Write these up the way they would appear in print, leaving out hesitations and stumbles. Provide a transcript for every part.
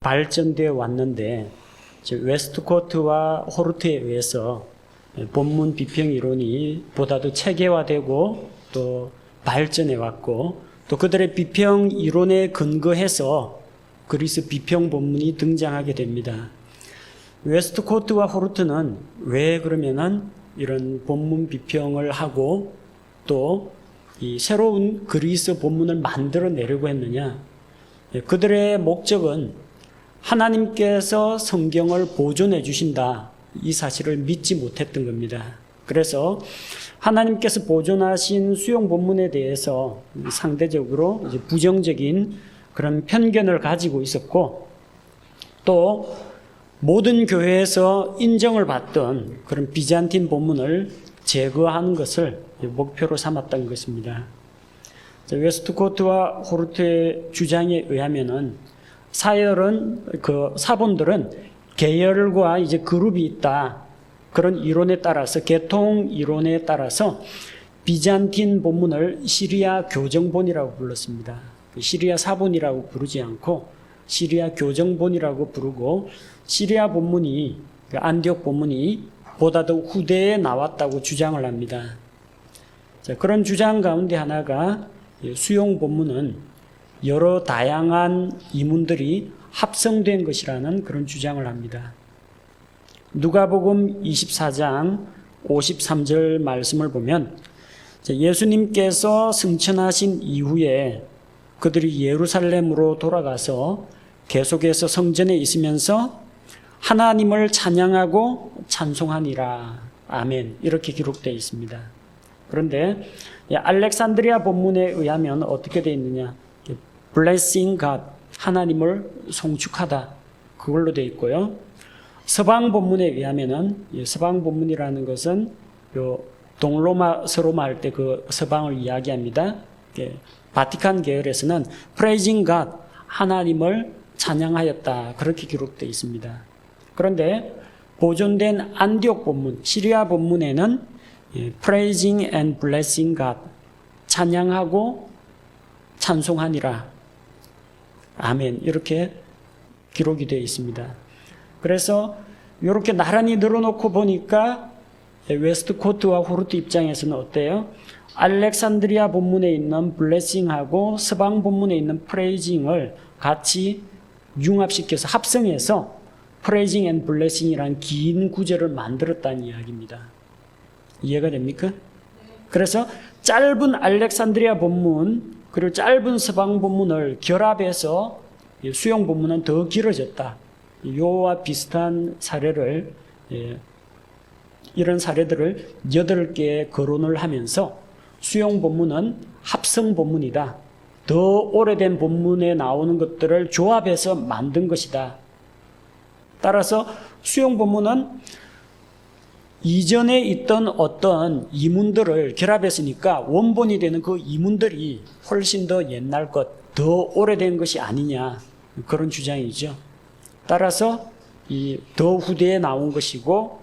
발전되어 왔는데 웨스트코트와 호르트에 의해서 본문 비평 이론이 보다 더 체계화되고 또 발전해 왔고 또 그들의 비평 이론에 근거해서 그리스 비평 본문이 등장하게 됩니다. 웨스트코트와 호르트는 왜 그러면은 이런 본문 비평을 하고 또 이 새로운 그리스 본문을 만들어내려고 했느냐? 그들의 목적은 하나님께서 성경을 보존해 주신다. 이 사실을 믿지 못했던 겁니다. 그래서 하나님께서 보존하신 수용 본문에 대해서 상대적으로 이제 부정적인 그런 편견을 가지고 있었고 또 모든 교회에서 인정을 받던 그런 비잔틴 본문을 제거하는 것을 목표로 삼았던 것입니다. 웨스트코트와 호르트의 주장에 의하면은 사본들은 계열과 이제 그룹이 있다. 그런 이론에 따라서 계통 이론에 따라서 비잔틴 본문을 시리아 교정본이라고 불렀습니다. 시리아 사본이라고 부르지 않고 시리아 교정본이라고 부르고 시리아 본문이 안디옥 본문이 보다 더 후대에 나왔다고 주장을 합니다. 자, 그런 주장 가운데 하나가 수용 본문은 여러 다양한 이문들이 합성된 것이라는 그런 주장을 합니다. 누가복음 24장 53절 말씀을 보면 예수님께서 승천하신 이후에 그들이 예루살렘으로 돌아가서 계속해서 성전에 있으면서 하나님을 찬양하고 찬송하니라. 아멘. 이렇게 기록되어 있습니다. 그런데 알렉산드리아 본문에 의하면 어떻게 되어 있느냐? Blessing God, 하나님을 송축하다. 그걸로 되어 있고요. 서방 본문에 의하면은 서방 본문이라는 것은 동로마 서로마 할 때 그 서방을 이야기합니다. 바티칸 계열에서는 Praising God, 하나님을 찬양하였다. 그렇게 기록되어 있습니다. 그런데 보존된 안디옥 본문, 시리아 본문에는 Praising and Blessing God, 찬양하고 찬송하니라. 아멘. 이렇게 기록이 되어 있습니다. 그래서 이렇게 나란히 늘어놓고 보니까 웨스트코트와 호르트 입장에서는 어때요? 알렉산드리아 본문에 있는 블레싱하고 서방 본문에 있는 프레이징을 같이 융합시켜서 합성해서 프레이징 앤 블레싱이라는 긴 구절을 만들었다는 이야기입니다. 이해가 됩니까? 그래서 짧은 알렉산드리아 본문 그리고 짧은 서방 본문을 결합해서 수용 본문은 더 길어졌다. 요와 비슷한 사례를 이런 사례들을 8개 거론을 하면서 수용 본문은 합성 본문이다. 더 오래된 본문에 나오는 것들을 조합해서 만든 것이다. 따라서 수용 본문은 이전에 있던 어떤 이문들을 결합했으니까 원본이 되는 그 이문들이 훨씬 더 옛날 것, 더 오래된 것이 아니냐. 그런 주장이죠. 따라서 더 후대에 나온 것이고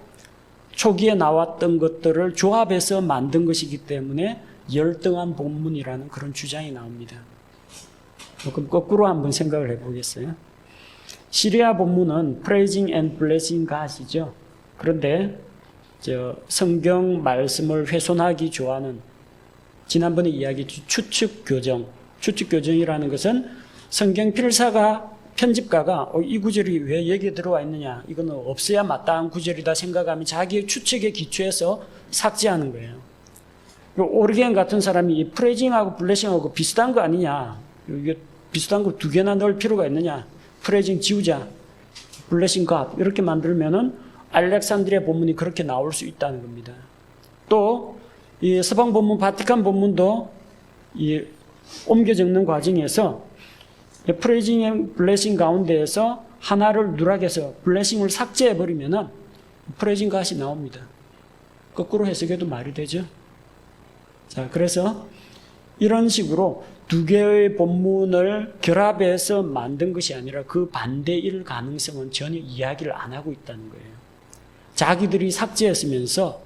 초기에 나왔던 것들을 조합해서 만든 것이기 때문에 열등한 본문이라는 그런 주장이 나옵니다. 그럼 거꾸로 한번 생각을 해보겠어요. 시리아 본문은 Praising and Blessing God이죠. 그런데 성경 말씀을 훼손하기 좋아하는 지난번에 이야기했죠. 추측교정이라는 것은 성경 필사가 편집가가 이 구절이 왜 여기에 들어와 있느냐, 이거는 없어야 마땅한 구절이다 생각하면 자기의 추측에 기초해서 삭제하는 거예요. 오리겐 같은 사람이 이 프레징하고 블레싱하고 비슷한 거 아니냐, 이게 비슷한 거 2개나 넣을 필요가 있느냐, 프레징 지우자, 블레싱 갓 이렇게 만들면은 알렉산드리아 본문이 그렇게 나올 수 있다는 겁니다. 또 이 서방 본문, 바티칸 본문도 이 옮겨 적는 과정에서 프레이징 앤 블레싱 가운데에서 하나를 누락해서 블레싱을 삭제해버리면은 프레이징 갓이 나옵니다. 거꾸로 해석해도 말이 되죠. 자, 그래서 이런 식으로 2개의 본문을 결합해서 만든 것이 아니라 그 반대일 가능성은 전혀 이야기를 안 하고 있다는 거예요. 자기들이 삭제했으면서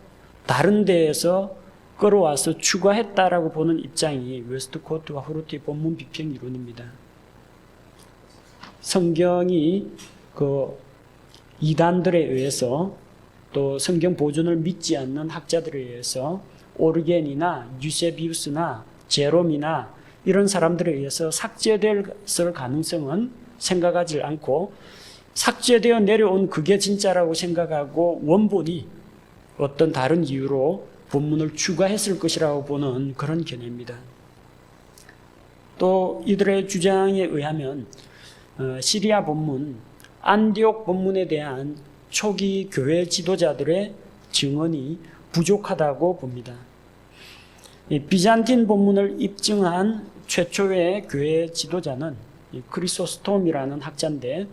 다른 데에서 끌어와서 추가했다라고 보는 입장이 웨스트코트와 호르트의 본문 비평 이론입니다. 성경이 그 이단들에 의해서 또 성경 보존을 믿지 않는 학자들에 의해서 오르겐이나 유세비우스나 제롬이나 이런 사람들에 의해서 삭제될 가능성은 생각하지 않고 삭제되어 내려온 그게 진짜라고 생각하고 원본이 어떤 다른 이유로 본문을 추가했을 것이라고 보는 그런 견해입니다. 또 이들의 주장에 의하면 시리아 본문, 안디옥 본문에 대한 초기 교회 지도자들의 증언이 부족하다고 봅니다. 비잔틴 본문을 입증한 최초의 교회 지도자는 크리소스톰이라는 학자인데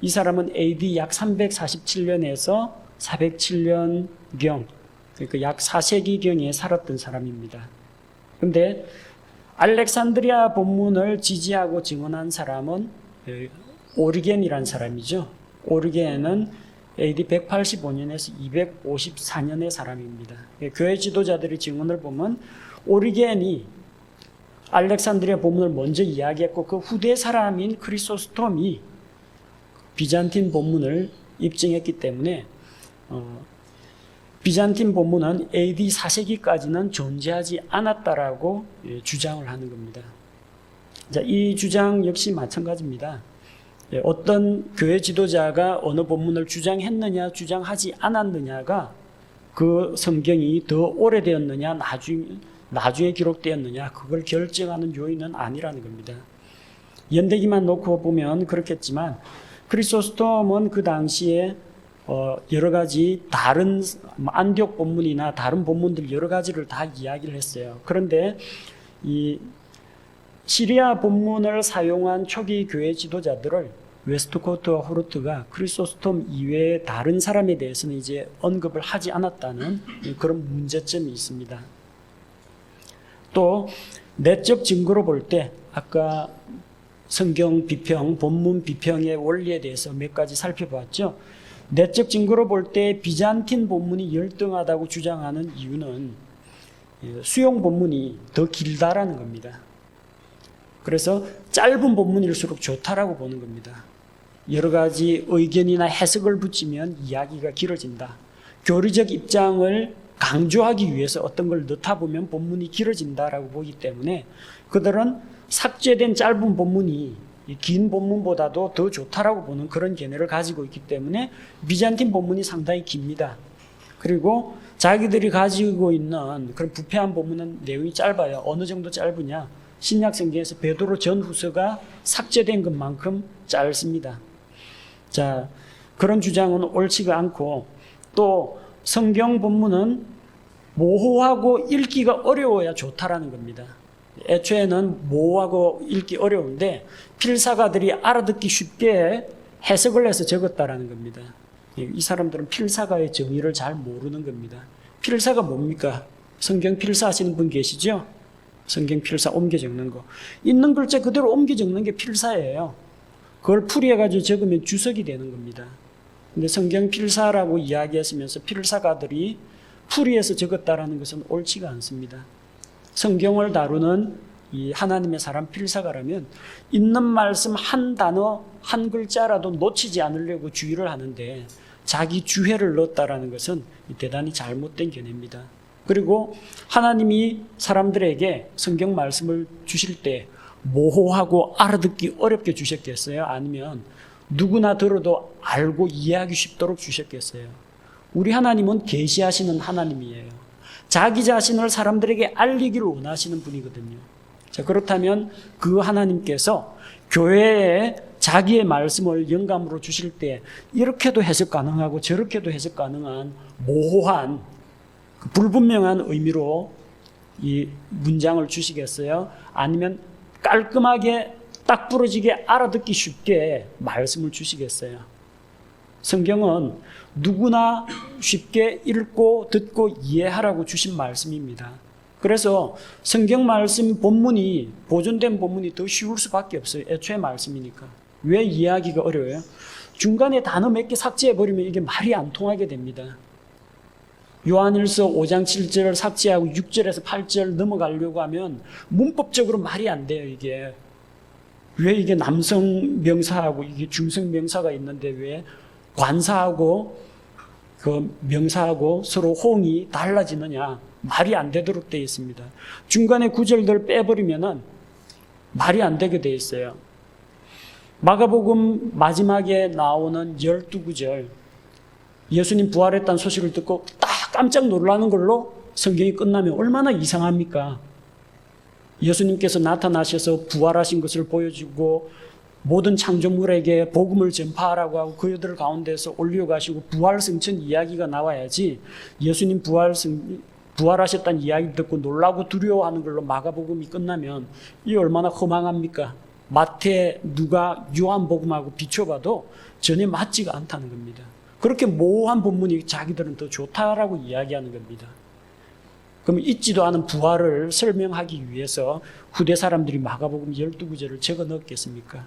이 사람은 AD 약 347년에서 407년경, 그러니까 약 4세기경에 살았던 사람입니다. 그런데 알렉산드리아 본문을 지지하고 증언한 사람은 오리겐이라는 사람이죠. 오리겐은 AD 185년에서 254년의 사람입니다. 교회 지도자들의 증언을 보면 오리겐이 알렉산드리아 본문을 먼저 이야기했고 그 후대 사람인 크리소스톰이 비잔틴 본문을 입증했기 때문에 비잔틴 본문은 AD 4세기까지는 존재하지 않았다라고 주장을 하는 겁니다. 자, 이 주장 역시 마찬가지입니다. 어떤 교회 지도자가 어느 본문을 주장했느냐, 주장하지 않았느냐가 그 성경이 더 오래되었느냐, 나중에 기록되었느냐, 그걸 결정하는 요인은 아니라는 겁니다. 연대기만 놓고 보면 그렇겠지만 크리소스톰은 그 당시에 여러 가지 다른 안디옥 본문이나 다른 본문들 여러 가지를 다 이야기를 했어요. 그런데 이 시리아 본문을 사용한 초기 교회 지도자들을 웨스트코트와 호르트가 크리소스톰 이외의 다른 사람에 대해서는 이제 언급을 하지 않았다는 그런 문제점이 있습니다. 또 내적 증거로 볼 때 아까 성경 비평, 본문 비평의 원리에 대해서 몇 가지 살펴봤죠. 내적 증거로 볼 때 비잔틴 본문이 열등하다고 주장하는 이유는 수용 본문이 더 길다라는 겁니다. 그래서 짧은 본문일수록 좋다라고 보는 겁니다. 여러 가지 의견이나 해석을 붙이면 이야기가 길어진다. 교리적 입장을 강조하기 위해서 어떤 걸 넣다 보면 본문이 길어진다라고 보기 때문에 그들은 삭제된 짧은 본문이 긴 본문보다도 더 좋다라고 보는 그런 견해를 가지고 있기 때문에 비잔틴 본문이 상당히 깁니다. 그리고 자기들이 가지고 있는 그런 부패한 본문은 내용이 짧아요. 어느 정도 짧으냐? 신약 성경에서 베드로 전후서가 삭제된 것만큼 짧습니다. 자, 그런 주장은 옳지가 않고 또 성경 본문은 모호하고 읽기가 어려워야 좋다라는 겁니다. 애초에는 모호하고 읽기 어려운데 필사가들이 알아듣기 쉽게 해석을 해서 적었다라는 겁니다. 이 사람들은 필사가의 정의를 잘 모르는 겁니다. 필사가 뭡니까? 성경 필사하시는 분 계시죠? 성경 필사 옮겨 적는 거. 있는 글자 그대로 옮겨 적는 게 필사예요. 그걸 풀이해가지고 적으면 주석이 되는 겁니다. 근데 성경 필사라고 이야기했으면서 필사가들이 풀이해서 적었다라는 것은 옳지가 않습니다. 성경을 다루는 이 하나님의 사람 필사가라면 있는 말씀 한 단어, 한 글자라도 놓치지 않으려고 주의를 하는데 자기 주해를 넣었다라는 것은 대단히 잘못된 견해입니다. 그리고 하나님이 사람들에게 성경 말씀을 주실 때 모호하고 알아듣기 어렵게 주셨겠어요? 아니면 누구나 들어도 알고 이해하기 쉽도록 주셨겠어요? 우리 하나님은 계시하시는 하나님이에요. 자기 자신을 사람들에게 알리기를 원하시는 분이거든요. 자, 그렇다면 그 하나님께서 교회에 자기의 말씀을 영감으로 주실 때 이렇게도 해석 가능하고 저렇게도 해석 가능한 모호한 불분명한 의미로 이 문장을 주시겠어요? 아니면 깔끔하게 딱 부러지게 알아듣기 쉽게 말씀을 주시겠어요? 성경은 누구나 쉽게 읽고 듣고 이해하라고 주신 말씀입니다. 그래서 성경 말씀 본문이 보존된 본문이 더 쉬울 수밖에 없어요. 애초에 말씀이니까. 왜 이해하기가 어려워요? 중간에 단어 몇 개 삭제해버리면 이게 말이 안 통하게 됩니다. 요한일서 5장 7절을 삭제하고 6절에서 8절 넘어가려고 하면 문법적으로 말이 안 돼요, 이게. 왜 이게 남성 명사하고 이게 중성 명사가 있는데 왜 관사하고 그 명사하고 서로 호응이 달라지느냐? 말이 안 되도록 되어 있습니다. 중간에 구절들 빼버리면은 말이 안 되게 되어 있어요. 마가복음 마지막에 나오는 12구절, 예수님 부활했다는 소식을 듣고 딱 깜짝 놀라는 걸로 성경이 끝나면 얼마나 이상합니까? 예수님께서 나타나셔서 부활하신 것을 보여주고 모든 창조물에게 복음을 전파하라고 하고 그들 가운데서 올려가시고 부활승천 이야기가 나와야지 예수님 부활하셨다는 이야기 듣고 놀라고 두려워하는 걸로 마가복음이 끝나면 이 얼마나 허망합니까? 마태, 누가, 요한복음하고 비춰봐도 전혀 맞지가 않다는 겁니다. 그렇게 모호한 본문이 자기들은 더 좋다라고 이야기하는 겁니다. 그러면 있지도 않은 부활을 설명하기 위해서 후대 사람들이 마가복음 12구절을 적어 넣었겠습니까?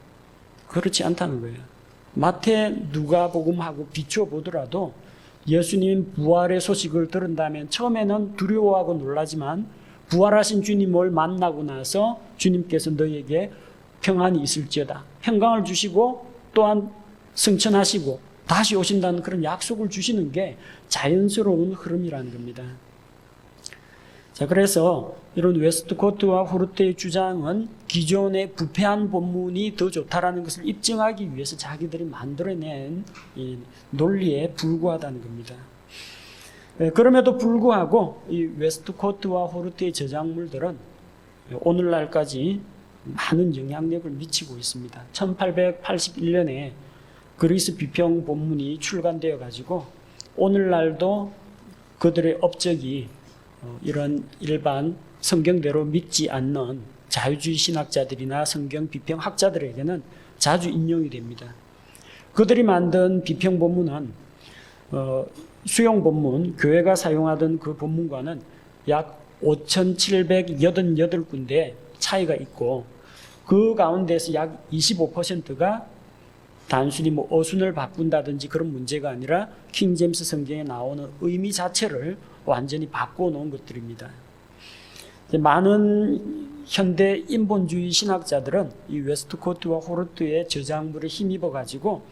그렇지 않다는 거예요. 마태, 누가복음하고 비춰보더라도 예수님 부활의 소식을 들은다면 처음에는 두려워하고 놀라지만 부활하신 주님을 만나고 나서 주님께서 너에게 평안이 있을지어다. 평강을 주시고 또한 승천하시고 다시 오신다는 그런 약속을 주시는 게 자연스러운 흐름이라는 겁니다. 자, 그래서 이런 웨스트코트와 호르테의 주장은 기존의 부패한 본문이 더 좋다라는 것을 입증하기 위해서 자기들이 만들어낸 이 논리에 불구하다는 겁니다. 그럼에도 불구하고 이 웨스트코트와 호르테의 저작물들은 오늘날까지 많은 영향력을 미치고 있습니다. 1881년에 그리스 비평 본문이 출간되어 가지고 오늘날도 그들의 업적이 이런 일반 성경대로 믿지 않는 자유주의 신학자들이나 성경 비평 학자들에게는 자주 인용이 됩니다. 그들이 만든 비평 본문은 수용 본문, 교회가 사용하던 그 본문과는 약 5,788군데 차이가 있고 그 가운데서 약 25%가 단순히 어순을 바꾼다든지 그런 문제가 아니라 킹제임스 성경에 나오는 의미 자체를 완전히 바꿔놓은 것들입니다. 많은 현대 인본주의 신학자들은 이 웨스트코트와 호르트의 저작물에 힘입어 가지고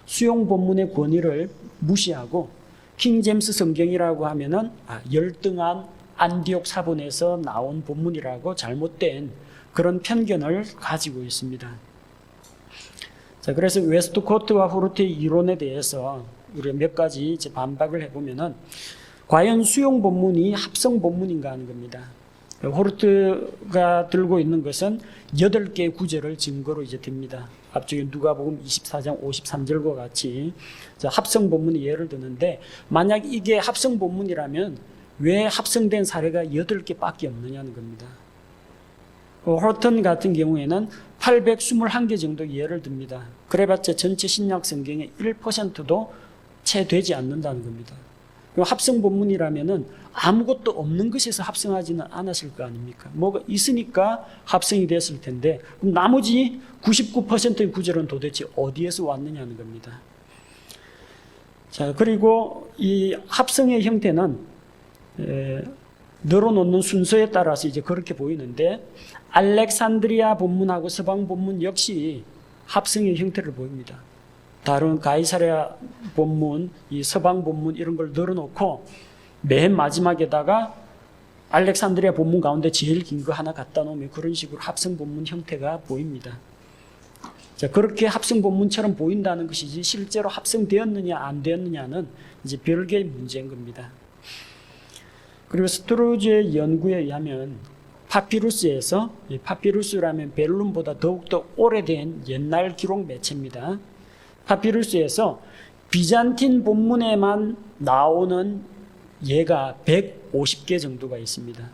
수용 본문의 권위를 무시하고 킹제임스 성경이라고 하면은 열등한 안디옥 사본에서 나온 본문이라고 잘못된 그런 편견을 가지고 있습니다. 자, 그래서 웨스트코트와 호르트의 이론에 대해서 우리가 몇 가지 이제 반박을 해보면은 과연 수용 본문이 합성 본문인가 하는 겁니다. 호르트가 들고 있는 것은 8개의 구절을 증거로 이제 듭니다. 앞쪽에 누가복음 24장 53절과 같이 합성 본문의 예를 드는데 만약 이게 합성 본문이라면 왜 합성된 사례가 8개밖에 없느냐는 겁니다. 호르튼 같은 경우에는 821개 정도 예를 듭니다. 그래봤자 전체 신약 성경의 1%도 채 되지 않는다는 겁니다. 합성 본문이라면은 아무것도 없는 것에서 합성하지는 않았을 거 아닙니까? 뭐가 있으니까 합성이 됐을 텐데 그럼 나머지 99%의 구절은 도대체 어디에서 왔느냐는 겁니다. 자, 그리고 이 합성의 형태는 늘어놓는 순서에 따라서 이제 그렇게 보이는데 알렉산드리아 본문하고 서방 본문 역시 합성의 형태를 보입니다. 다른 가이사랴 본문, 이 서방 본문 이런 걸 늘어놓고 맨 마지막에다가 알렉산드리아 본문 가운데 제일 긴 거 하나 갖다 놓으면 그런 식으로 합성 본문 형태가 보입니다. 자, 그렇게 합성 본문처럼 보인다는 것이지 실제로 합성되었느냐 안 되었느냐는 이제 별개의 문제인 겁니다. 그리고 스트로즈의 연구에 의하면 파피루스에서, 파피루스라면 벨룸보다 더욱더 오래된 옛날 기록 매체입니다. 파피루스에서 비잔틴 본문에만 나오는 예가 150개 정도가 있습니다.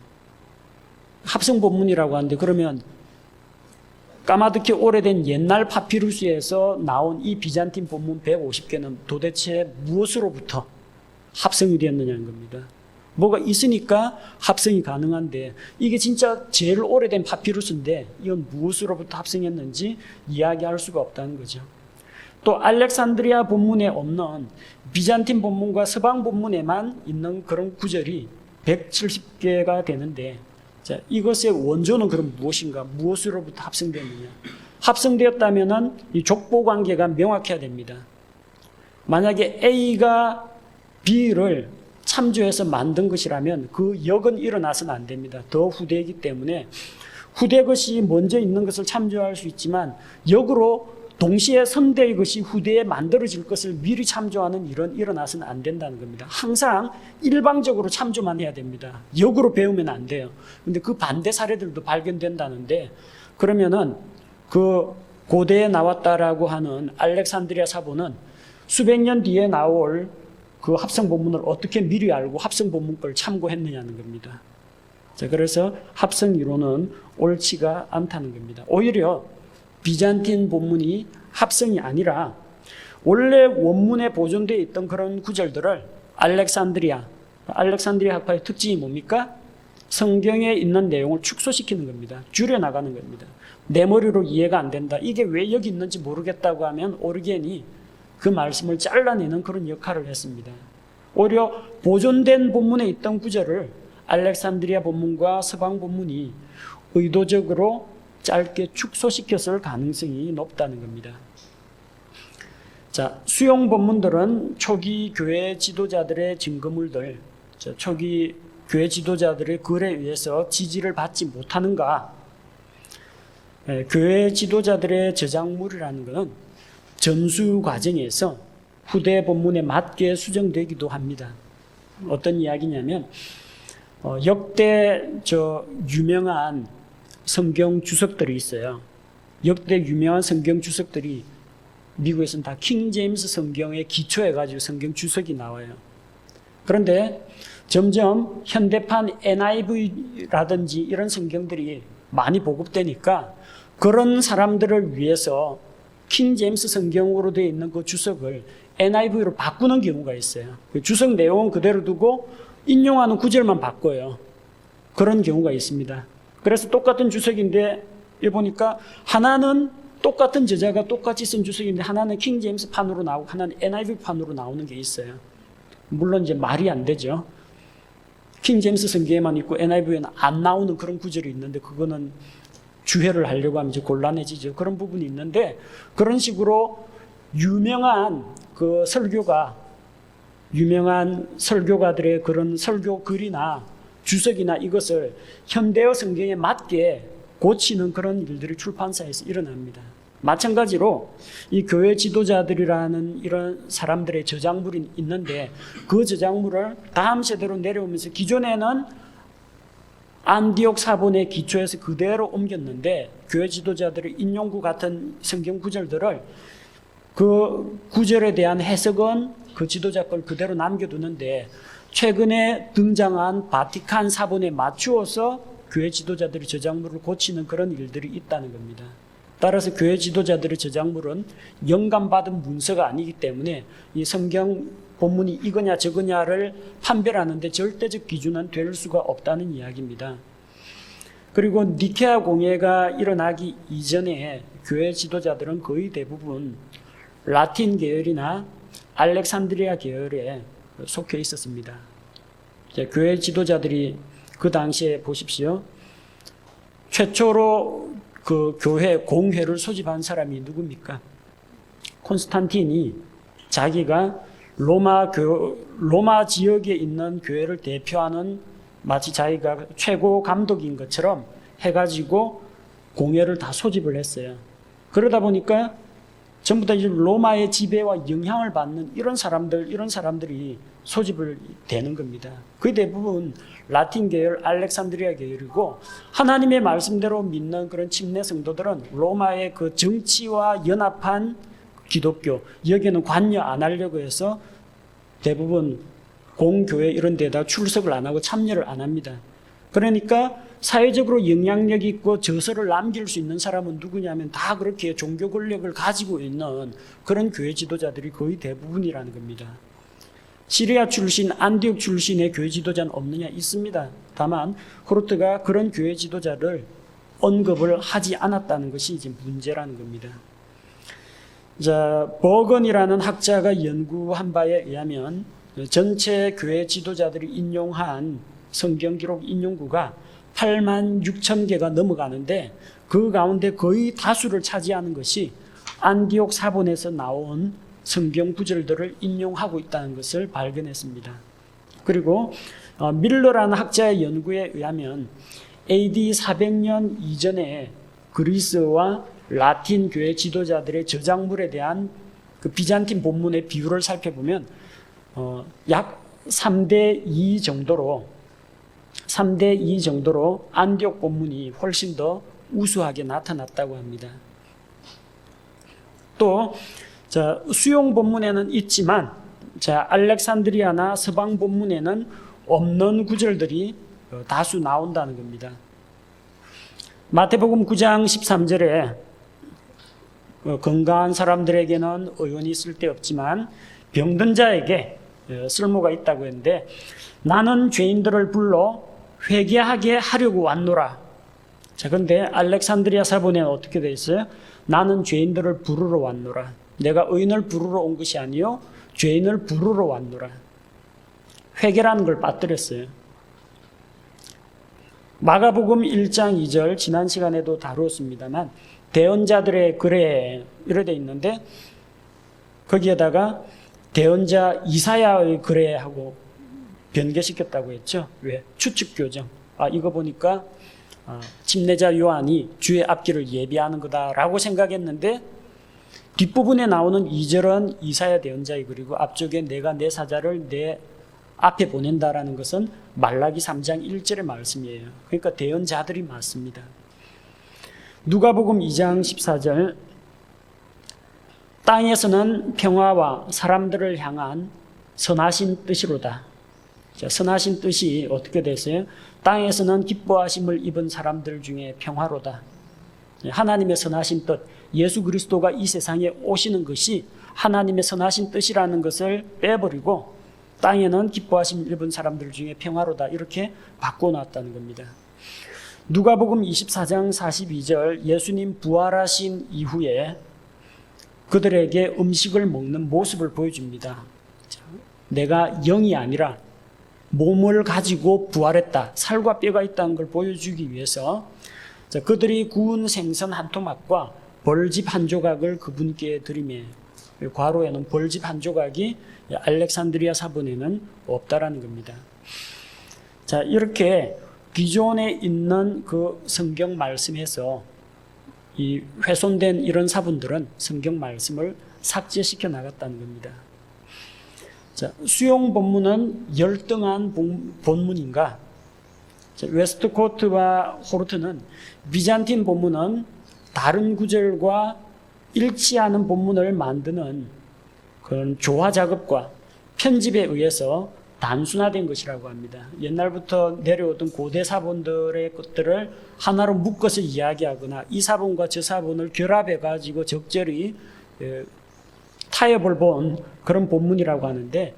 합성 본문이라고 하는데 그러면 까마득히 오래된 옛날 파피루스에서 나온 이 비잔틴 본문 150개는 도대체 무엇으로부터 합성이 되었느냐는 겁니다. 뭐가 있으니까 합성이 가능한데 이게 진짜 제일 오래된 파피루스인데 이건 무엇으로부터 합성했는지 이야기할 수가 없다는 거죠. 또 알렉산드리아 본문에 없는 비잔틴 본문과 서방 본문에만 있는 그런 구절이 170개가 되는데 자, 이것의 원조는 그럼 무엇인가? 무엇으로부터 합성되느냐? 합성되었다면은 이 족보 관계가 명확해야 됩니다. 만약에 A가 B를 참조해서 만든 것이라면 그 역은 일어나서는 안 됩니다. 더 후대이기 때문에 후대 것이 먼저 있는 것을 참조할 수 있지만 역으로 동시에 선대의 것이 후대에 만들어질 것을 미리 참조하는 일은 일어나서는 안 된다는 겁니다. 항상 일방적으로 참조만 해야 됩니다. 역으로 배우면 안 돼요. 근데 그 반대 사례들도 발견된다는데, 그러면은 그 고대에 나왔다라고 하는 알렉산드리아 사본은 수백 년 뒤에 나올 그 합성 본문을 어떻게 미리 알고 합성 본문 걸 참고했느냐는 겁니다. 자, 그래서 합성 이론은 옳지가 않다는 겁니다. 오히려 비잔틴 본문이 합성이 아니라 원래 원문에 보존되어 있던 그런 구절들을 알렉산드리아 학파의 특징이 뭡니까? 성경에 있는 내용을 축소시키는 겁니다. 줄여나가는 겁니다. 내 머리로 이해가 안 된다. 이게 왜 여기 있는지 모르겠다고 하면 오리겐이 그 말씀을 잘라내는 그런 역할을 했습니다. 오히려 보존된 본문에 있던 구절을 알렉산드리아 본문과 서방 본문이 의도적으로 짧게 축소시켰을 가능성이 높다는 겁니다. 자, 수용 본문들은 초기 교회 지도자들의 증거물들, 초기 교회 지도자들의 글에 의해서 지지를 받지 못하는가? 교회 지도자들의 저작물이라는 것은 전수 과정에서 후대 본문에 맞게 수정되기도 합니다. 어떤 이야기냐면 역대 유명한 성경 주석들이 있어요. 역대 유명한 성경 주석들이 미국에서는 다 킹 제임스 성경에 기초해가지고 성경 주석이 나와요. 그런데 점점 현대판 NIV라든지 이런 성경들이 많이 보급되니까 그런 사람들을 위해서 킹 제임스 성경으로 되어 있는 그 주석을 NIV로 바꾸는 경우가 있어요. 그 주석 내용은 그대로 두고 인용하는 구절만 바꿔요. 그런 경우가 있습니다. 그래서 똑같은 주석인데 여기 보니까 하나는 똑같은 저자가 똑같이 쓴 주석인데 하나는 킹 제임스 판으로 나오고 하나는 NIV 판으로 나오는 게 있어요. 물론 이제 말이 안 되죠. 킹 제임스 성경에만 있고 NIV에는 안 나오는 그런 구절이 있는데 그거는 주회를 하려고 하면 이제 곤란해지죠. 그런 부분이 있는데 그런 식으로 유명한 설교가들의 그런 설교 글이나 주석이나 이것을 현대어 성경에 맞게 고치는 그런 일들이 출판사에서 일어납니다. 마찬가지로 이 교회 지도자들이라는 이런 사람들의 저작물이 있는데 그 저작물을 다음 세대로 내려오면서 기존에는 안디옥 사본의 기초에서 그대로 옮겼는데 교회 지도자들의 인용구 같은 성경 구절들을 그 구절에 대한 해석은 그 지도자 걸 그대로 남겨두는데 최근에 등장한 바티칸 사본에 맞추어서 교회 지도자들의 저작물을 고치는 그런 일들이 있다는 겁니다. 따라서 교회 지도자들의 저작물은 영감받은 문서가 아니기 때문에 이 성경 본문이 이거냐 저거냐를 판별하는데 절대적 기준은 될 수가 없다는 이야기입니다. 그리고 니케아 공회가 일어나기 이전에 교회 지도자들은 거의 대부분 라틴 계열이나 알렉산드리아 계열에 속해 있었습니다. 교회 지도자들이 그 당시에 보십시오. 최초로 그 교회 공회를 소집한 사람이 누굽니까? 콘스탄틴이 자기가 로마 지역에 있는 교회를 대표하는 마치 자기가 최고 감독인 것처럼 해가지고 공회를 다 소집을 했어요. 그러다 보니까 전부 다 이제 로마의 지배와 영향을 받는 이런 사람들이 소집을 되는 겁니다. 거의 대부분 라틴 계열, 알렉산드리아 계열이고 하나님의 말씀대로 믿는 그런 침례 성도들은 로마의 그 정치와 연합한 기독교, 여기에는 관여 안 하려고 해서 대부분 공교회 이런 데다 출석을 안 하고 참여를 안 합니다. 그러니까 사회적으로 영향력 있고 저서를 남길 수 있는 사람은 누구냐면 다 그렇게 종교 권력을 가지고 있는 그런 교회 지도자들이 거의 대부분이라는 겁니다. 시리아 출신, 안디옥 출신의 교회 지도자는 없느냐? 있습니다. 다만 호르트가 그런 교회 지도자를 언급을 하지 않았다는 것이 이제 문제라는 겁니다. 자, 버건이라는 학자가 연구한 바에 의하면 전체 교회 지도자들이 인용한 성경 기록 인용구가 86,000개가 넘어가는데 그 가운데 거의 다수를 차지하는 것이 안디옥 사본에서 나온 성경 구절들을 인용하고 있다는 것을 발견했습니다. 그리고 밀러라는 학자의 연구에 의하면 AD 400년 이전에 그리스와 라틴 교회 지도자들의 저작물에 대한 그 비잔틴 본문의 비율을 살펴보면 약 3대 2 정도로 안디옥 본문이 훨씬 더 우수하게 나타났다고 합니다. 또 수용 본문에는 있지만 알렉산드리아나 서방 본문에는 없는 구절들이 다수 나온다는 겁니다. 마태복음 9장 13절에 건강한 사람들에게는 의원이 쓸데없지만 병든 자에게 쓸모가 있다고 했는데, 나는 죄인들을 불러 회개하게 하려고 왔노라. 자, 근데 알렉산드리아 사본에는 어떻게 되어 있어요? 나는 죄인들을 부르러 왔노라. 내가 의인을 부르러 온 것이 아니요 죄인을 부르러 왔노라. 회개라는 걸 빠뜨렸어요. 마가복음 1장 2절 지난 시간에도 다루었습니다만 대언자들의 글에 이래 돼 있는데, 거기에다가 대언자 이사야의 글에하고 변개시켰다고 했죠. 왜? 추측교정. 이거 보니까 침례자 요한이 주의 앞길을 예비하는 거다라고 생각했는데, 뒷부분에 나오는 2절은 이사야 대언자의 글이고 앞쪽에 내가 내 사자를 내 앞에 보낸다라는 것은 말라기 3장 1절의 말씀이에요. 그러니까 대언자들이 맞습니다. 누가복음 2장 14절 땅에서는 평화와 사람들을 향한 선하신 뜻이로다. 자, 선하신 뜻이 어떻게 됐어요? 땅에서는 기뻐하심을 입은 사람들 중에 평화로다. 하나님의 선하신 뜻, 예수 그리스도가 이 세상에 오시는 것이 하나님의 선하신 뜻이라는 것을 빼버리고 땅에는 기뻐하심을 입은 사람들 중에 평화로다, 이렇게 바꿔놨다는 겁니다. 누가복음 24장 42절 예수님 부활하신 이후에 그들에게 음식을 먹는 모습을 보여줍니다. 내가 영이 아니라 몸을 가지고 부활했다, 살과 뼈가 있다는 걸 보여주기 위해서 그들이 구운 생선 한 토막과 벌집 한 조각을 그분께 드리매, 괄호에는 벌집 한 조각이 알렉산드리아 사본에는 없다라는 겁니다. 자, 이렇게 기존에 있는 그 성경 말씀에서 이 훼손된 이런 사본들은 성경 말씀을 삭제시켜 나갔다는 겁니다. 자, 수용 본문은 열등한 본문인가? 자, 웨스트코트와 호르트는 비잔틴 본문은 다른 구절과 일치하는 본문을 만드는 그런 조화 작업과 편집에 의해서 단순화된 것이라고 합니다. 옛날부터 내려오던 고대 사본들의 것들을 하나로 묶어서 이야기하거나 이 사본과 저 사본을 결합해 가지고 적절히 타협을 본 그런 본문이라고 하는데,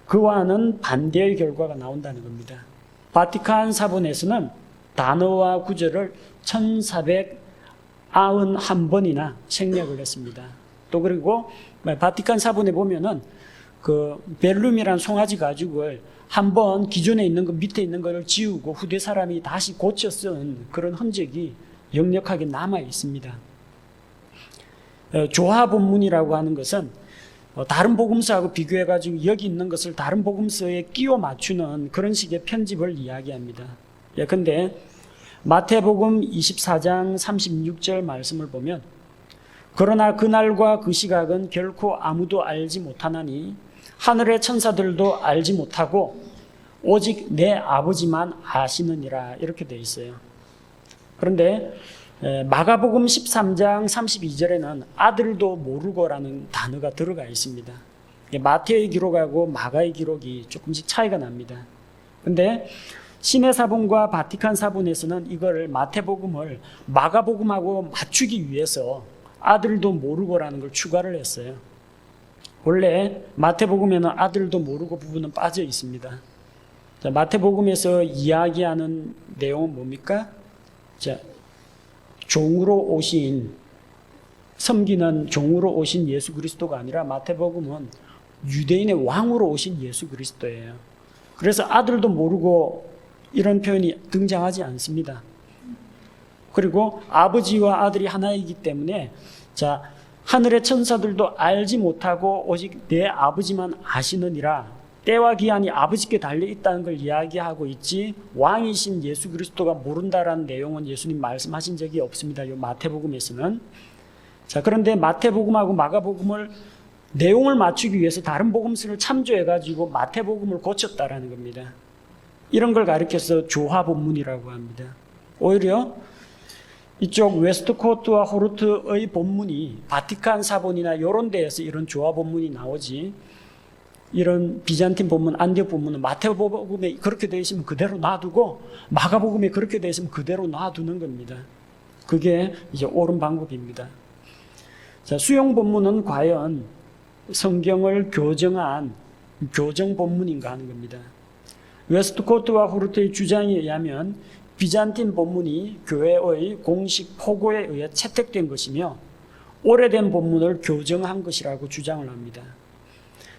그와는 반대의 결과가 나온다는 겁니다. 바티칸 사본에서는 단어와 구절을 1491번이나 생략을 했습니다. 또 그리고 바티칸 사본에 보면은 그 벨룸이란 송아지 가죽을 한번 기존에 있는 것, 밑에 있는 것을 지우고 후대 사람이 다시 고쳐 쓴 그런 흔적이 역력하게 남아 있습니다. 조화 본문이라고 하는 것은 다른 복음서하고 비교해가지고 여기 있는 것을 다른 복음서에 끼워 맞추는 그런 식의 편집을 이야기합니다. 근데 마태복음 24장 36절 말씀을 보면, 그러나 그날과 그 시각은 결코 아무도 알지 못하나니 하늘의 천사들도 알지 못하고 오직 내 아버지만 아시느니라, 이렇게 되어 있어요. 그런데 마가복음 13장 32절에는 아들도 모르고라는 단어가 들어가 있습니다. 마태의 기록하고 마가의 기록이 조금씩 차이가 납니다. 그런데 신의 사본과 바티칸 사본에서는 이걸 마태복음을 마가복음하고 맞추기 위해서 아들도 모르고라는 걸 추가를 했어요. 원래 마태복음에는 아들도 모르고 부분은 빠져 있습니다. 자, 마태복음에서 이야기하는 내용은 뭡니까? 자, 종으로 오신, 섬기는 종으로 오신 예수 그리스도가 아니라 마태복음은 유대인의 왕으로 오신 예수 그리스도예요. 그래서 아들도 모르고 이런 표현이 등장하지 않습니다. 그리고 아버지와 아들이 하나이기 때문에 자, 하늘의 천사들도 알지 못하고 오직 내 아버지만 아시느니라. 때와 기한이 아버지께 달려 있다는 걸 이야기하고 있지 왕이신 예수 그리스도가 모른다라는 내용은 예수님 말씀하신 적이 없습니다. 이 마태복음에서는. 자, 그런데 마태복음하고 마가복음을 내용을 맞추기 위해서 다른 복음서를 참조해가지고 마태복음을 고쳤다라는 겁니다. 이런 걸 가리켜서 조화본문이라고 합니다. 오히려 이쪽 웨스트코트와 호르트의 본문이 바티칸 사본이나 이런 데에서 이런 조화본문이 나오지 이런 비잔틴 본문, 안디옥 본문은 마태복음에 그렇게 되어 있으면 그대로 놔두고 마가복음에 그렇게 되어 있으면 그대로 놔두는 겁니다. 그게 이제 옳은 방법입니다. 자, 수용 본문은 과연 성경을 교정한 교정 본문인가 하는 겁니다. 웨스트코트와 호르트의 주장에 의하면 비잔틴 본문이 교회의 공식 포고에 의해 채택된 것이며 오래된 본문을 교정한 것이라고 주장을 합니다.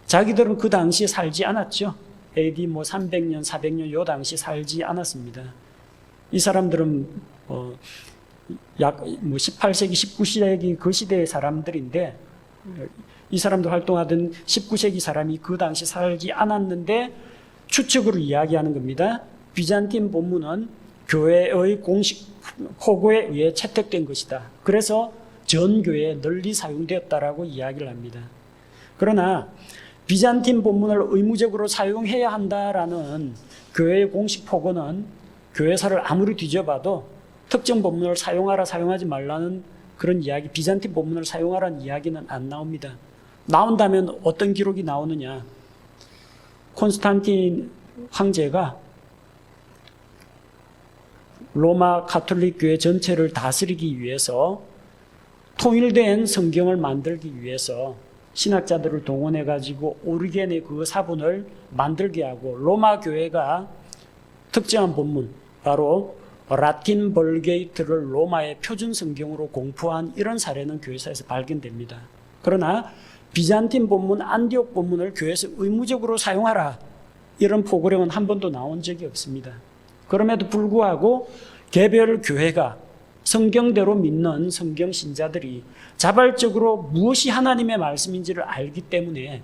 자기들은 그 당시에 살지 않았죠. AD 300년, 400년 요 당시 살지 않았습니다. 이 사람들은 약 18세기, 19세기 그 시대의 사람들인데 이 사람들 활동하던 19세기 사람이 그 당시 살지 않았는데 추측으로 이야기하는 겁니다. 비잔틴 본문은 교회의 공식 포고에 의해 채택된 것이다. 그래서 전 교회에 널리 사용되었다라고 이야기를 합니다. 그러나 비잔틴 본문을 의무적으로 사용해야 한다라는 교회의 공식 포고는 교회사를 아무리 뒤져봐도 특정 본문을 사용하라 사용하지 말라는 그런 이야기, 비잔틴 본문을 사용하라는 이야기는 안 나옵니다. 나온다면 어떤 기록이 나오느냐. 콘스탄틴 황제가 로마 가톨릭 교회 전체를 다스리기 위해서 통일된 성경을 만들기 위해서 신학자들을 동원해가지고 오리겐의 그 사본을 만들게 하고 로마 교회가 특정한 본문, 바로 라틴 벌게이트를 로마의 표준 성경으로 공포한 이런 사례는 교회사에서 발견됩니다. 그러나 비잔틴 본문, 안디옥 본문을 교회에서 의무적으로 사용하라 이런 포고령은 한 번도 나온 적이 없습니다. 그럼에도 불구하고 개별 교회가 성경대로 믿는 성경 신자들이 자발적으로 무엇이 하나님의 말씀인지를 알기 때문에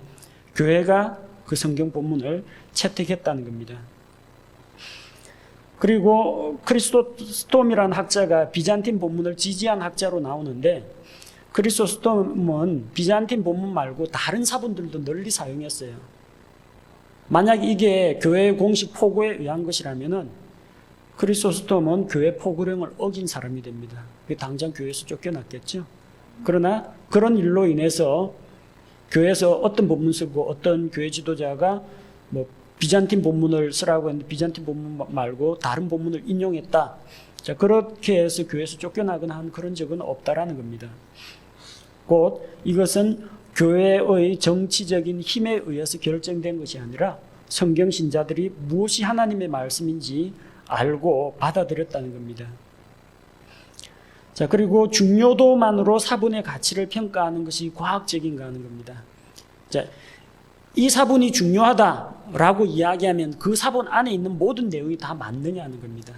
교회가 그 성경 본문을 채택했다는 겁니다. 그리고 크리소스톰이라는 학자가 비잔틴 본문을 지지한 학자로 나오는데 크리소스톰은 비잔틴 본문 말고 다른 사본들도 널리 사용했어요. 만약 이게 교회의 공식 포고에 의한 것이라면은 크리소스톰은 교회 포고령을 어긴 사람이 됩니다. 당장 교회에서 쫓겨났겠죠. 그러나 그런 일로 인해서 교회에서 어떤 본문 쓰고 어떤 교회 지도자가 비잔틴 본문을 쓰라고 했는데 비잔틴 본문 말고 다른 본문을 인용했다. 자, 그렇게 해서 교회에서 쫓겨나거나 한 그런 적은 없다라는 겁니다. 곧 이것은 교회의 정치적인 힘에 의해서 결정된 것이 아니라 성경 신자들이 무엇이 하나님의 말씀인지 알고 받아들였다는 겁니다. 자, 그리고 중요도만으로 사본의 가치를 평가하는 것이 과학적인가 하는 겁니다. 자, 이 사본이 중요하다라고 이야기하면 그 사본 안에 있는 모든 내용이 다 맞느냐 하는 겁니다.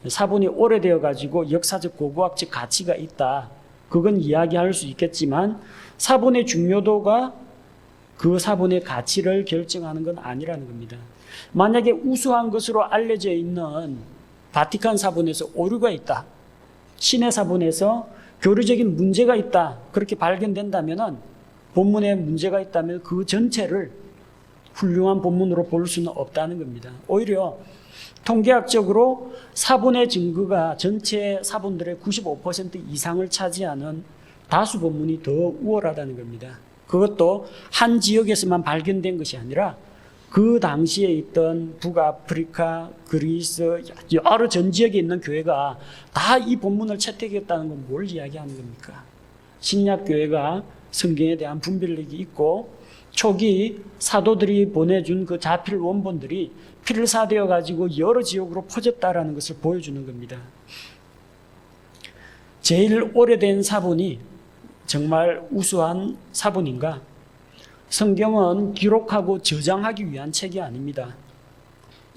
사본이 오래되어 가지고 역사적 고고학적 가치가 있다. 그건 이야기할 수 있겠지만 사본의 중요도가 그 사본의 가치를 결정하는 건 아니라는 겁니다. 만약에 우수한 것으로 알려져 있는 바티칸 사본에서 오류가 있다. 신의 사본에서 교리적인 문제가 있다. 그렇게 발견된다면 본문에 문제가 있다면 그 전체를 훌륭한 본문으로 볼 수는 없다는 겁니다. 오히려 통계학적으로 사본의 증거가 전체 사본들의 95% 이상을 차지하는 다수 본문이 더 우월하다는 겁니다. 그것도 한 지역에서만 발견된 것이 아니라 그 당시에 있던 북아프리카, 그리스, 여러 전 지역에 있는 교회가 다 이 본문을 채택했다는 건 뭘 이야기하는 겁니까? 신약교회가 성경에 대한 분별력이 있고 초기 사도들이 보내준 그 자필 원본들이 필사되어 가지고 여러 지역으로 퍼졌다라는 것을 보여주는 겁니다. 제일 오래된 사본이 정말 우수한 사본인가? 성경은 기록하고 저장하기 위한 책이 아닙니다.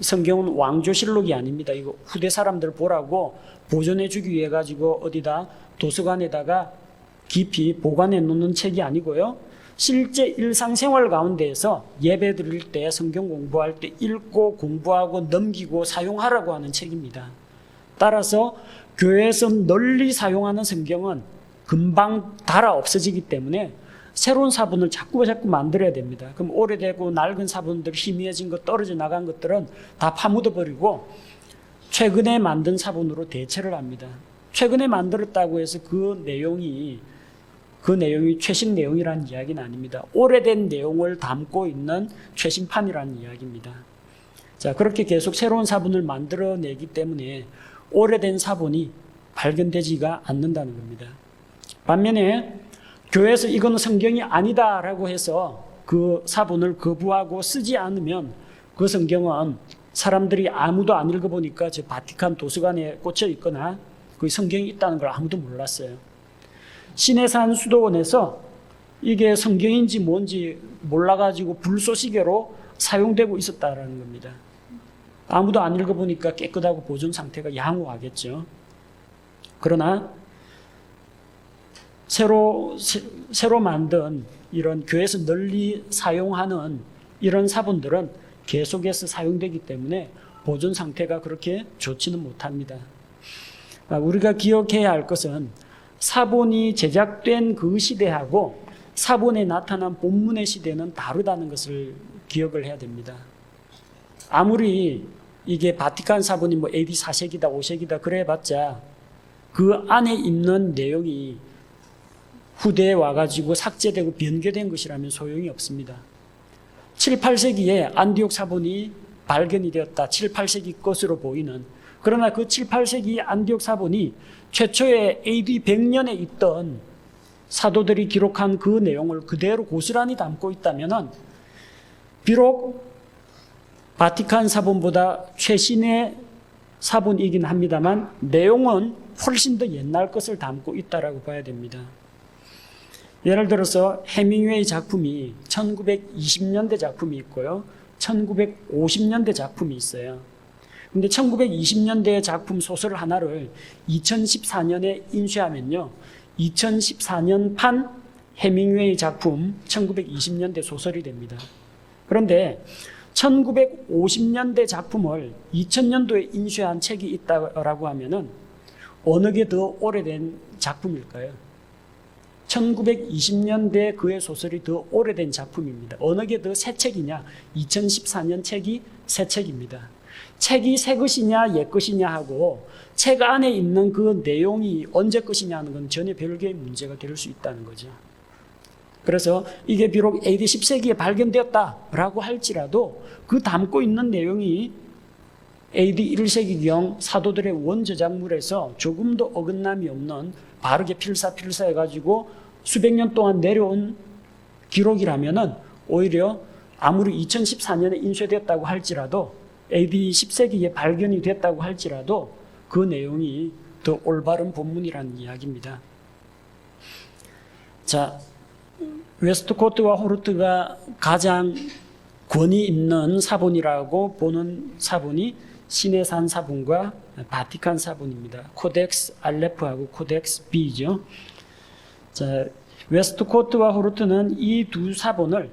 성경은 왕조실록이 아닙니다. 이거 후대 사람들 보라고 보존해 주기 위해 가지고 어디다 도서관에다가 깊이 보관해 놓는 책이 아니고요. 실제 일상생활 가운데에서 예배 드릴 때, 성경 공부할 때 읽고 공부하고 넘기고 사용하라고 하는 책입니다. 따라서 교회에서 널리 사용하는 성경은 금방 닳아 없어지기 때문에 새로운 사본을 자꾸 만들어야 됩니다. 그럼 오래되고 낡은 사본들, 희미해진 것, 떨어져 나간 것들은 다 파묻어버리고 최근에 만든 사본으로 대체를 합니다. 최근에 만들었다고 해서 그 내용이 최신 내용이라는 이야기는 아닙니다. 오래된 내용을 담고 있는 최신판이라는 이야기입니다. 자, 그렇게 계속 새로운 사본을 만들어내기 때문에 오래된 사본이 발견되지가 않는다는 겁니다. 반면에 교회에서 이건 성경이 아니다라고 해서 그 사본을 거부하고 쓰지 않으면 그 성경은 사람들이 아무도 안 읽어보니까 저 바티칸 도서관에 꽂혀 있거나 그 성경이 있다는 걸 아무도 몰랐어요. 시내산 수도원에서 이게 성경인지 뭔지 몰라가지고 불쏘시개로 사용되고 있었다라는 겁니다. 아무도 안 읽어보니까 깨끗하고 보존 상태가 양호하겠죠. 그러나 새로 만든 이런 교회에서 널리 사용하는 이런 사본들은 계속해서 사용되기 때문에 보존 상태가 그렇게 좋지는 못합니다. 우리가 기억해야 할 것은 사본이 제작된 그 시대하고 사본에 나타난 본문의 시대는 다르다는 것을 기억을 해야 됩니다. 아무리 이게 바티칸 사본이 뭐 AD 4세기다 5세기다 그래봤자 그 안에 있는 내용이 후대에 와가지고 삭제되고 변개된 것이라면 소용이 없습니다. 7, 8세기에 안디옥 사본이 발견이 되었다. 7, 8세기 것으로 보이는. 그러나 그 7, 8세기 안디옥 사본이 최초의 AD 100년에 있던 사도들이 기록한 그 내용을 그대로 고스란히 담고 있다면 비록 바티칸 사본보다 최신의 사본이긴 합니다만 내용은 훨씬 더 옛날 것을 담고 있다라고 봐야 됩니다. 예를 들어서 해밍웨이 작품이 1920년대 작품이 있고요. 1950년대 작품이 있어요. 근데 1920년대 작품 소설 하나를 2014년에 인쇄하면요. 2014년 판 해밍웨이 작품 1920년대 소설이 됩니다. 그런데 1950년대 작품을 2000년도에 인쇄한 책이 있다고 하면은 어느 게 더 오래된 작품일까요? 1920년대 그의 소설이 더 오래된 작품입니다. 어느 게 더 새 책이냐? 2014년 책이 새 책입니다. 책이 새 것이냐 옛 것이냐 하고 책 안에 있는 그 내용이 언제 것이냐 하는 건 전혀 별개의 문제가 될 수 있다는 거죠. 그래서 이게 비록 AD 10세기에 발견되었다라고 할지라도 그 담고 있는 내용이 AD 1세기경 사도들의 원저작물에서 조금 더 어긋남이 없는 바르게 필사해가지고 수백 년 동안 내려온 기록이라면은 오히려 아무리 2014년에 인쇄됐다고 할지라도 AD 10세기에 발견이 됐다고 할지라도 그 내용이 더 올바른 본문이라는 이야기입니다. 자, 웨스트코트와 호르트가 가장 권위 있는 사본이라고 보는 사본이 시내산 사본과 바티칸 사본입니다. 코덱스 알레프하고 코덱스 B죠. 자, 웨스트코트와 호르트는 이 두 사본을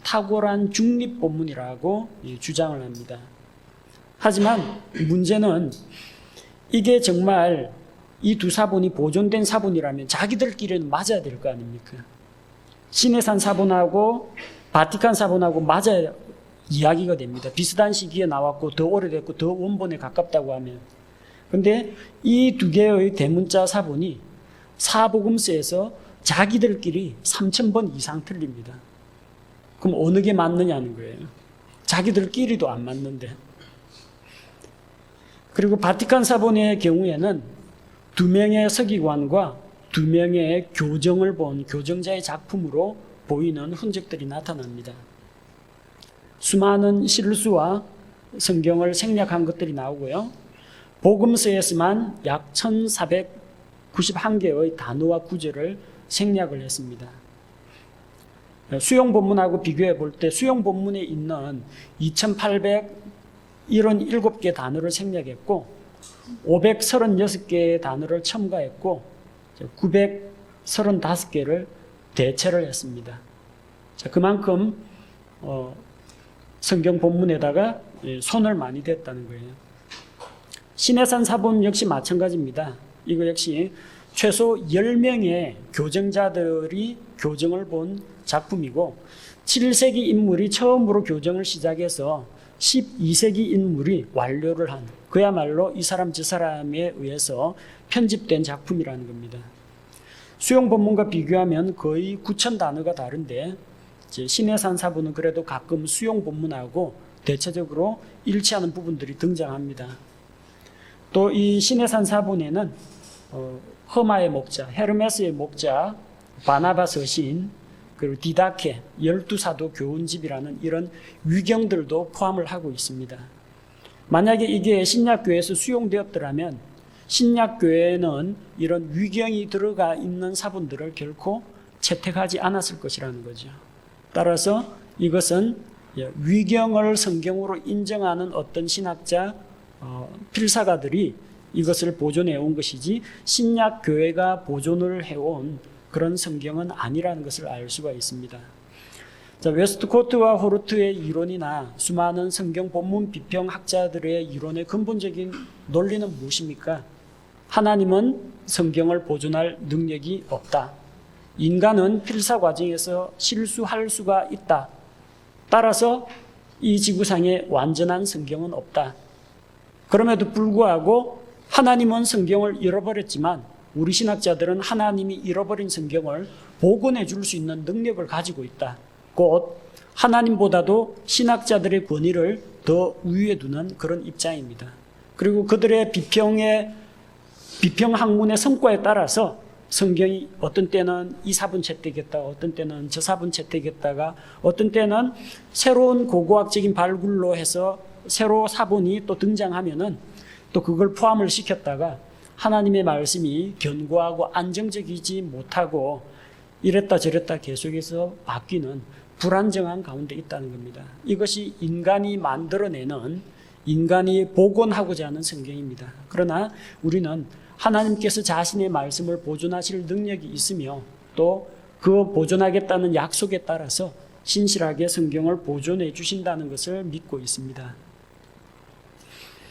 탁월한 중립 본문이라고 주장을 합니다. 하지만 문제는 이게 정말 이 두 사본이 보존된 사본이라면 자기들끼리는 맞아야 될 거 아닙니까? 시내산 사본하고 바티칸 사본하고 맞아야 이야기가 됩니다. 비슷한 시기에 나왔고 더 오래됐고 더 원본에 가깝다고 하면. 그런데 이 두 개의 대문자 사본이 사복음서에서 자기들끼리 3000번 이상 틀립니다. 그럼 어느 게 맞느냐는 거예요. 자기들끼리도 안 맞는데. 그리고 바티칸 사본의 경우에는 2명의 서기관과 2명의 교정을 본 교정자의 작품으로 보이는 흔적들이 나타납니다. 수많은 실수와 성경을 생략한 것들이 나오고요. 복음서에서만 약 1491개의 단어와 구절을 생략을 했습니다. 수용 본문하고 비교해 볼 때 수용 본문에 있는 이런 7개 단어를 생략했고 536개의 단어를 첨가했고 935개를 대체를 했습니다. 자, 그만큼 성경 본문에다가 손을 많이 댔다는 거예요. 시내산 사본 역시 마찬가지입니다. 이거 역시 최소 10명의 교정자들이 교정을 본 작품이고 7세기 인물이 처음으로 교정을 시작해서 12세기 인물이 완료를 한 그야말로 이 사람 저 사람에 의해서 편집된 작품이라는 겁니다. 수용 본문과 비교하면 거의 9,000 단어가 다른데 시내산 사본은 그래도 가끔 수용 본문하고 대체적으로 일치하는 부분들이 등장합니다. 또 이 시내산 사본에는 허마의 목자, 헤르메스의 목자, 바나바 서신, 그리고 디다케, 12사도 교훈집이라는 이런 위경들도 포함을 하고 있습니다. 만약에 이게 신약교회에서 수용되었더라면 신약교회는 이런 위경이 들어가 있는 사본들을 결코 채택하지 않았을 것이라는 거죠. 따라서 이것은 위경을 성경으로 인정하는 어떤 신학자, 필사가들이 이것을 보존해 온 것이지 신약교회가 보존을 해온 그런 성경은 아니라는 것을 알 수가 있습니다. 자, 웨스트코트와 호르트의 이론이나 수많은 성경 본문 비평 학자들의 이론의 근본적인 논리는 무엇입니까? 하나님은 성경을 보존할 능력이 없다. 인간은 필사 과정에서 실수할 수가 있다. 따라서 이 지구상에 완전한 성경은 없다. 그럼에도 불구하고 하나님은 성경을 잃어버렸지만 우리 신학자들은 하나님이 잃어버린 성경을 복원해 줄 수 있는 능력을 가지고 있다. 곧 하나님보다도 신학자들의 권위를 더 우위에 두는 그런 입장입니다. 그리고 그들의 비평 학문의 성과에 따라서 성경이 어떤 때는 이 사본 채택했다가 어떤 때는 저 사본 채택했다가 어떤 때는 새로운 고고학적인 발굴로 해서 새로 사본이 또 등장하면은 또 그걸 포함을 시켰다가 하나님의 말씀이 견고하고 안정적이지 못하고 이랬다 저랬다 계속해서 바뀌는 불안정한 가운데 있다는 겁니다. 이것이 인간이 만들어내는 인간이 복원하고자 하는 성경입니다. 그러나 우리는 하나님께서 자신의 말씀을 보존하실 능력이 있으며 또 그 보존하겠다는 약속에 따라서 신실하게 성경을 보존해 주신다는 것을 믿고 있습니다.